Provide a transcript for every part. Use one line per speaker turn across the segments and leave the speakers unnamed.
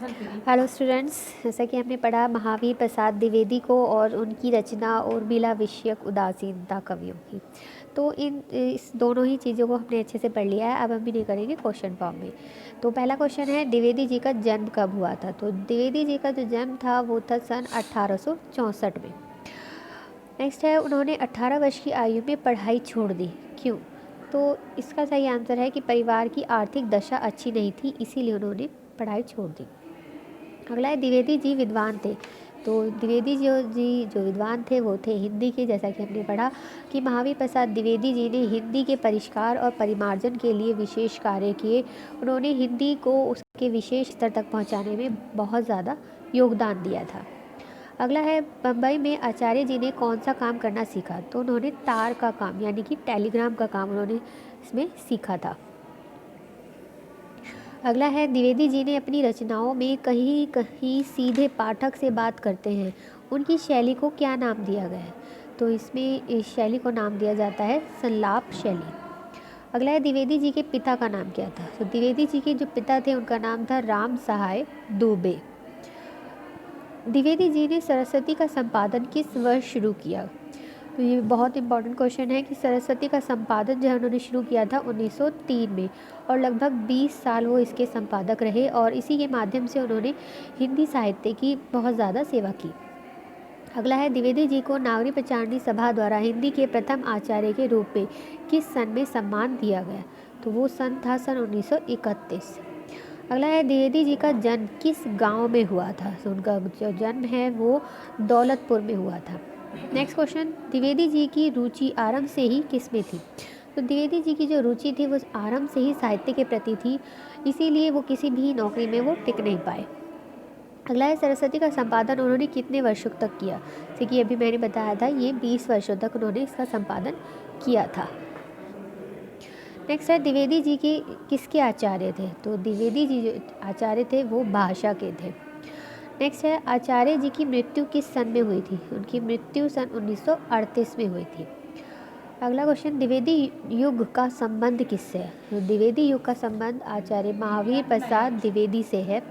Hello students, जैसा कि हमने पढ़ा महावीर प्रसाद द्विवेदी को और उनकी रचना उर्मिला विषयक उदासीनता कवियों की। तो इस दोनों ही चीज़ों को हमने अच्छे से पढ़ लिया है। अब हम इन्हें करेंगे क्वेश्चन फॉर्म में। तो पहला क्वेश्चन है, द्विवेदी जी का जन्म कब हुआ था? तो द्विवेदी जी का जो जन्म था वो था सन 1864 में। नेक्स्ट है, उन्होंने 18 वर्ष की आयु में पढ़ाई छोड़ दी, क्यों? तो इसका सही आंसर है कि परिवार की आर्थिक दशा अच्छी नहीं थी, इसीलिए उन्होंने पढ़ाई छोड़ दी। अगला है, द्विवेदी जी विद्वान थे। तो द्विवेदी जी जो विद्वान थे वो थे हिंदी के। जैसा कि हमने पढ़ा कि महावीर प्रसाद द्विवेदी जी ने हिंदी के परिष्कार और परिमार्जन के लिए विशेष कार्य किए। उन्होंने हिंदी को उसके विशेष स्तर तक पहुंचाने में बहुत ज़्यादा योगदान दिया था। अगला है, बम्बई में आचार्य जी ने कौन सा काम करना सीखा? तो उन्होंने तार का काम यानी कि टेलीग्राम का काम उन्होंने इसमें सीखा था। अगला है, द्विवेदी जी ने अपनी रचनाओं में कहीं कहीं सीधे पाठक से बात करते हैं, उनकी शैली को क्या नाम दिया गया है? तो इसमें इस शैली को नाम दिया जाता है संलाप शैली। अगला है, द्विवेदी जी के पिता का नाम क्या था? तो द्विवेदी जी के जो पिता थे उनका नाम था राम सहाय दुबे। द्विवेदी जी ने सरस्वती का संपादन किस वर्ष शुरू किया? तो ये बहुत इंपॉर्टेंट क्वेश्चन है कि सरस्वती का संपादन जो है उन्होंने शुरू किया था 1903 में, और लगभग 20 साल वो इसके संपादक रहे और इसी के माध्यम से उन्होंने हिंदी साहित्य की बहुत ज़्यादा सेवा की। अगला है, द्विवेदी जी को नागरी प्रचारणी सभा द्वारा हिंदी के प्रथम आचार्य के रूप में किस सन में सम्मान दिया गया? तो वो सन था सन 1931। अगला है, द्विवेदी जी का जन्म किस गांव में हुआ था? तो उनका जो जन्म है वो दौलतपुर में हुआ था। नेक्स्ट क्वेश्चन, द्विवेदी जी की रुचि आरंभ से ही किस में थी? तो द्विवेदी जी की जो रुचि थी वो आरंभ से ही साहित्य के प्रति थी, इसीलिए वो किसी भी नौकरी में वो टिक नहीं पाए। अगला है, सरस्वती का संपादन उन्होंने कितने वर्षों तक किया? जैसे कि अभी मैंने बताया था, ये 20 वर्षों तक उन्होंने इसका संपादन किया था। नेक्स्ट है, द्विवेदी जी के किसके आचार्य थे? तो द्विवेदी जी जो आचार्य थे वो भाषा के थे। नेक्स्ट है, आचार्य जी की मृत्यु किस सन में हुई थी? उनकी मृत्यु सन 1938 में हुई थी। अगला क्वेश्चन, द्विवेदी युग का संबंध किससे है? तो द्विवेदी युग का संबंध आचार्य महावीर प्रसाद द्विवेदी से है,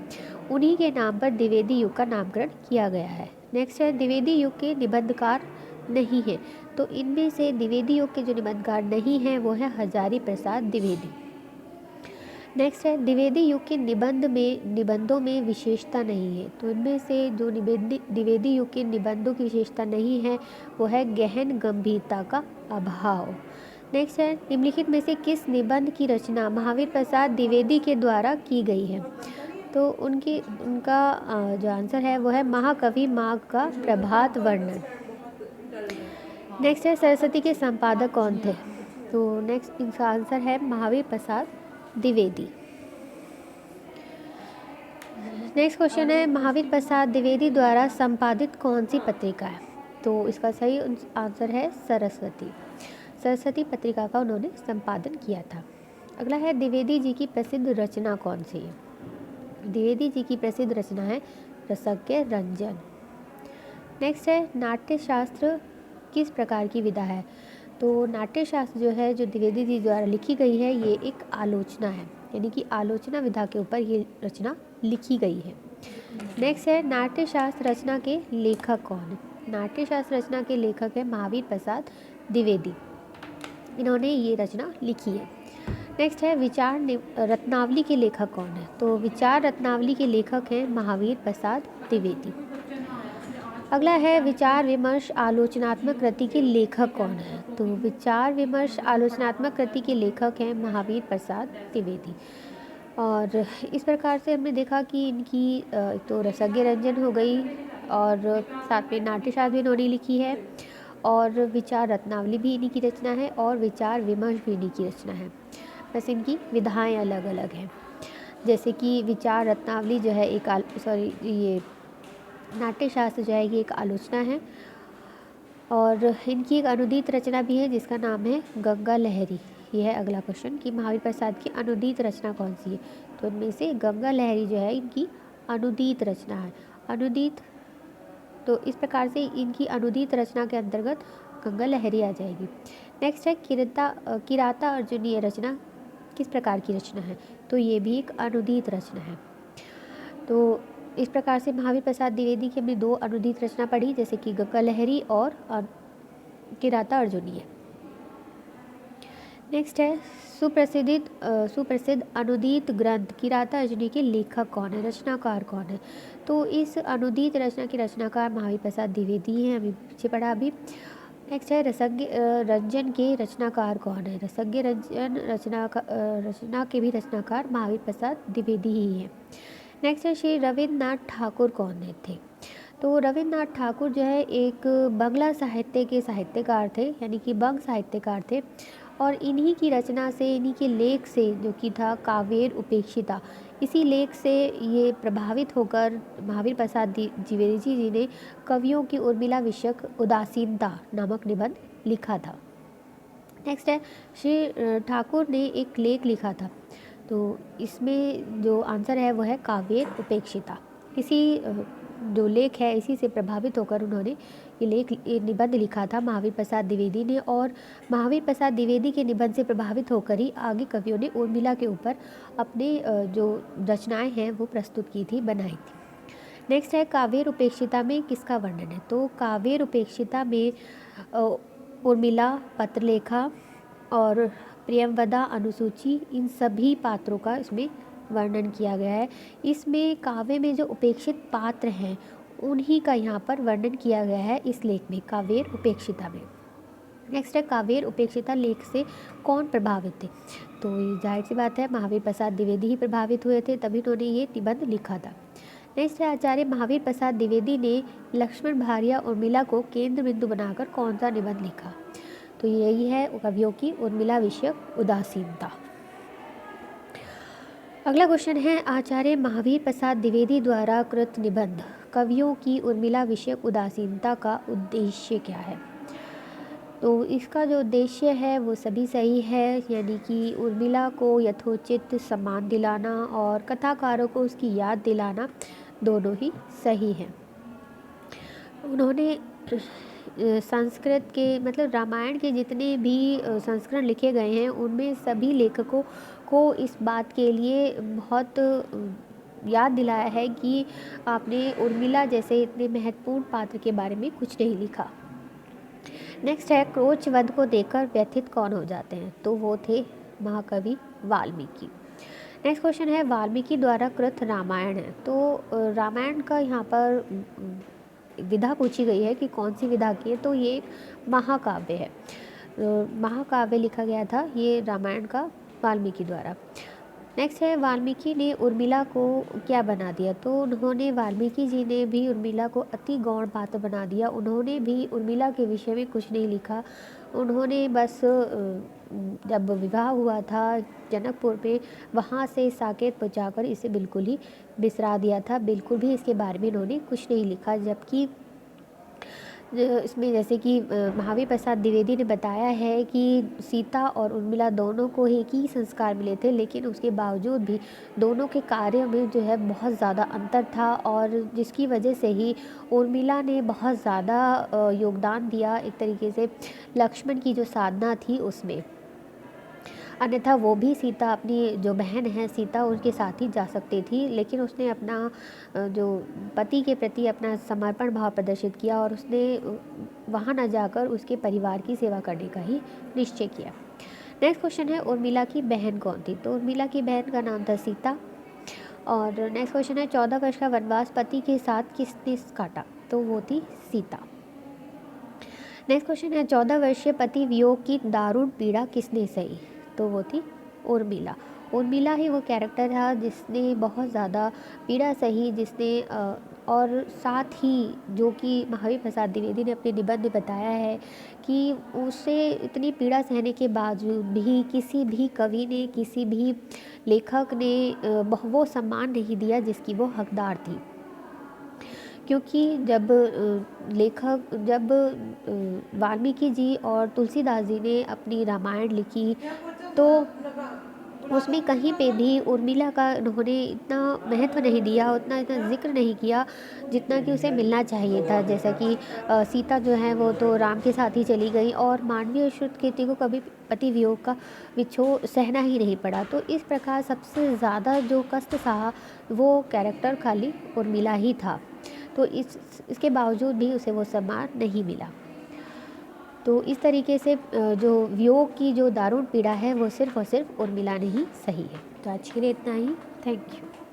उन्हीं के नाम पर द्विवेदी युग का नामकरण किया गया है। नेक्स्ट है, द्विवेदी युग के निबंधकार नहीं है। तो इनमें से द्विवेदी युग के जो निबंधकार नहीं हैं वो है हजारी प्रसाद द्विवेदी। नेक्स्ट है, द्विवेदी युग के निबंधों में विशेषता नहीं है। तो इनमें से जो द्विवेदी युग के निबंधों की विशेषता नहीं है वो है गहन गंभीरता का अभाव। नेक्स्ट है, निम्नलिखित में से किस निबंध की रचना महावीर प्रसाद द्विवेदी के द्वारा की गई है? तो उनका जो आंसर है वो है महाकवि माघ का प्रभात वर्णन। नेक्स्ट है, सरस्वती के संपादक कौन थे? तो नेक्स्ट इसका आंसर है महावीर प्रसाद द्विवेदी। नेक्स्ट क्वेश्चन है, महावीर प्रसाद द्विवेदी द्वारा संपादित कौन सी पत्रिका है? तो इसका सही आंसर है सरस्वती। सरस्वती पत्रिका का उन्होंने संपादन किया था। अगला है, द्विवेदी जी की प्रसिद्ध रचना कौन सी है? द्विवेदी जी की प्रसिद्ध रचना है रसज्ञ रंजन। नेक्स्ट है, नाट्यशास्त्र किस प्रकार की विधा है? तो नाट्यशास्त्र जो है जो द्विवेदी जी द्वारा लिखी गई है ये एक आलोचना है, यानी कि आलोचना विधा के ऊपर ये रचना लिखी गई है। नेक्स्ट है, नाट्यशास्त्र रचना के लेखक कौन है? नाट्यशास्त्र रचना के लेखक है महावीर प्रसाद द्विवेदी, इन्होंने ये रचना लिखी है। नेक्स्ट है, विचार रत्नावली के लेखक कौन है? तो विचार रत्नावली के लेखक हैं महावीर प्रसाद द्विवेदी। अगला है, विचार विमर्श आलोचनात्मक कृति के लेखक कौन है? तो विचार विमर्श आलोचनात्मक कृति के लेखक हैं महावीर प्रसाद द्विवेदी। और इस प्रकार से हमने देखा कि इनकी तो रसज्ञ रंजन हो गई और साथ में नाट्यशास्त्र भी इन्होंने लिखी है, और विचार रत्नावली भी इन्हीं की रचना है, और विचार विमर्श भी इन्हीं की रचना है। बस इनकी विधाएं अलग अलग हैं। जैसे कि विचार रत्नावली जो है एक ये नाट्यशास्त्र जो है ये एक आलोचना है, और इनकी एक अनुदित रचना भी है जिसका नाम है गंगा लहरी। ये है अगला क्वेश्चन कि महावीर प्रसाद की अनुदित रचना कौन सी है? तो इनमें से गंगा लहरी जो है इनकी अनुदित रचना है। अनुदित, तो इस प्रकार से इनकी अनुदित रचना के अंतर्गत गंगा लहरी आ जाएगी। नेक्स्ट है, किराता अर्जुनीय रचना किस प्रकार की रचना है? तो ये भी एक अनुदित रचना है। तो इस प्रकार से महावीर प्रसाद द्विवेदी की हमने 2 अनुदित रचना पढ़ी, जैसे कि गंगा लहरी और किराता अर्जुनीय। नेक्स्ट है सुप्रसिद्ध अनुदित ग्रंथ किराता अर्जुनीय के लेखक कौन है, रचनाकार कौन है। तो इस अनुदित रचना के रचनाकार महावीर प्रसाद द्विवेदी हैं, अभी पीछे पढ़ा अभी। नेक्स्ट है रसज्ञ रंजन के रचनाकार कौन है, रसज्ञ रंजन रचना के भी रचनाकार महावीर प्रसाद द्विवेदी ही हैं। नेक्स्ट है श्री रविन्द्रनाथ ठाकुर कौन थे। तो रविन्द्रनाथ ठाकुर जो है एक बंगला साहित्य के साहित्यकार थे, यानी कि बंग साहित्यकार थे, और इन्हीं की रचना से, इन्हीं के लेख से, जो कि था कावेर उपेक्षिता, इसी लेख से ये प्रभावित होकर महावीर प्रसाद द्विवेदी जी ने कवियों की उर्मिला विषयक उदासीनता नामक निबंध लिखा था। नेक्स्ट है श्री ठाकुर ने एक लेख लिखा था, तो इसमें जो आंसर है वो है कावेर उपेक्षिता। इसी जो लेख है इसी से प्रभावित होकर उन्होंने ये निबंध लिखा था महावीर प्रसाद द्विवेदी ने, और महावीर प्रसाद द्विवेदी के निबंध से प्रभावित होकर ही आगे कवियों ने उर्मिला के ऊपर अपने जो रचनाएं हैं वो प्रस्तुत की थी, बनाई थी। नेक्स्ट है कावेर उपेक्षिता में किसका वर्णन है। तो कावेर उपेक्षिता में उर्मिला, पत्रलेखा और प्रियंवदा, अनुसूची, इन सभी पात्रों का इसमें वर्णन किया गया है। इसमें काव्य में जो उपेक्षित पात्र हैं उन्हीं का यहाँ पर वर्णन किया गया है इस लेख में, कावेर उपेक्षिता में। नेक्स्ट है कावेर उपेक्षिता लेख से कौन प्रभावित थे। तो ये जाहिर सी बात है महावीर प्रसाद द्विवेदी ही प्रभावित हुए थे, तभी उन्होंने ये निबंध लिखा था। नेक्स्ट है आचार्य महावीर प्रसाद द्विवेदी ने लक्ष्मण भारिया उर्मिला को केंद्र बिंदु बनाकर कौन सा निबंध लिखा। तो यही है कवियों की उर्मिला विषयक उदासीनता। अगला क्वेश्चन है आचार्य महावीर प्रसाद द्विवेदी द्वारा कृत निबंध कवियों की उर्मिला विषयक उदासीनता का उद्देश्य क्या है। तो इसका जो उद्देश्य है वो सभी सही है, यानी कि उर्मिला को यथोचित सम्मान दिलाना और कथाकारों को उसकी याद दिलाना, दोनों ही सही हैं। उन्होंने संस्कृत के मतलब रामायण के जितने भी संस्करण लिखे गए हैं उनमें सभी लेखकों को इस बात के लिए बहुत याद दिलाया है कि आपने उर्मिला जैसे इतने महत्वपूर्ण पात्र के बारे में कुछ नहीं लिखा। नेक्स्ट है क्रोच वध को देखकर व्यथित कौन हो जाते हैं। तो वो थे महाकवि वाल्मीकि। नेक्स्ट क्वेश्चन है वाल्मीकि द्वारा कृत रामायण है। तो रामायण का यहाँ पर विधा पूछी गई है कि कौन सी विधा की है। तो ये महाकाव्य है, महाकाव्य लिखा गया था ये रामायण का वाल्मीकि द्वारा। नेक्स्ट है वाल्मीकि ने उर्मिला को क्या बना दिया। तो उन्होंने वाल्मीकि जी ने भी उर्मिला को अति गौण पात्र बना दिया। उन्होंने भी उर्मिला के विषय में कुछ नहीं लिखा। उन्होंने बस जब विवाह हुआ था जनकपुर में, वहाँ से साकेत पहुँचाकर इसे बिल्कुल ही बिसरा दिया था। बिल्कुल भी इसके बारे में इन्होंने कुछ नहीं लिखा। जबकि इसमें जैसे कि महावीर प्रसाद द्विवेदी ने बताया है कि सीता और उर्मिला दोनों को एक ही संस्कार मिले थे, लेकिन उसके बावजूद भी दोनों के कार्य में जो है बहुत ज़्यादा अंतर था, और जिसकी वजह से ही उर्मिला ने बहुत ज़्यादा योगदान दिया एक तरीके से लक्ष्मण की जो साधना थी उसमें। अन्यथा वो भी सीता, अपनी जो बहन है सीता, उनके साथ ही जा सकती थी, लेकिन उसने अपना जो पति के प्रति अपना समर्पण भाव प्रदर्शित किया और उसने वहाँ न जाकर उसके परिवार की सेवा करने का ही निश्चय किया। नेक्स्ट क्वेश्चन है उर्मिला की बहन कौन थी। तो उर्मिला की बहन का नाम था सीता। और नेक्स्ट क्वेश्चन है 14 वर्ष का वनवास पति के साथ किसने काटा। तो वो थी सीता। नेक्स्ट क्वेश्चन है 14 वर्षीय पति वियोग की दारुण पीड़ा किसने सही। तो वो थी उर्मिला। उर्मिला ही वो कैरेक्टर था जिसने बहुत ज़्यादा पीड़ा सही, जिसने और साथ ही जो कि महावीर प्रसाद द्विवेदी ने अपने निबंध में बताया है कि उसे इतनी पीड़ा सहने के बावजूद भी किसी भी कवि ने, किसी भी लेखक ने वो सम्मान नहीं दिया जिसकी वो हकदार थी। क्योंकि जब वाल्मीकि जी और तुलसीदास जी ने अपनी रामायण लिखी तो उसमें कहीं पे भी उर्मिला का उन्होंने इतना महत्व नहीं दिया, उतना इतना ज़िक्र नहीं किया जितना कि उसे मिलना चाहिए था। जैसा कि सीता जो है वो तो राम के साथ ही चली गई और मानवीय श्रुतकीर्ति को कभी पति वियोग का विछोह सहना ही नहीं पड़ा। तो इस प्रकार सबसे ज़्यादा जो कष्ट सहा वो कैरेक्टर खाली उर्मिला ही था। तो इसके बावजूद भी उसे वो सम्मान नहीं मिला। तो इस तरीके से जो वियोग की जो दारुण पीड़ा है वो सिर्फ़ और सिर्फ़ उर्मिला ने ही सही है। तो आज के लिए इतना ही। Thank you.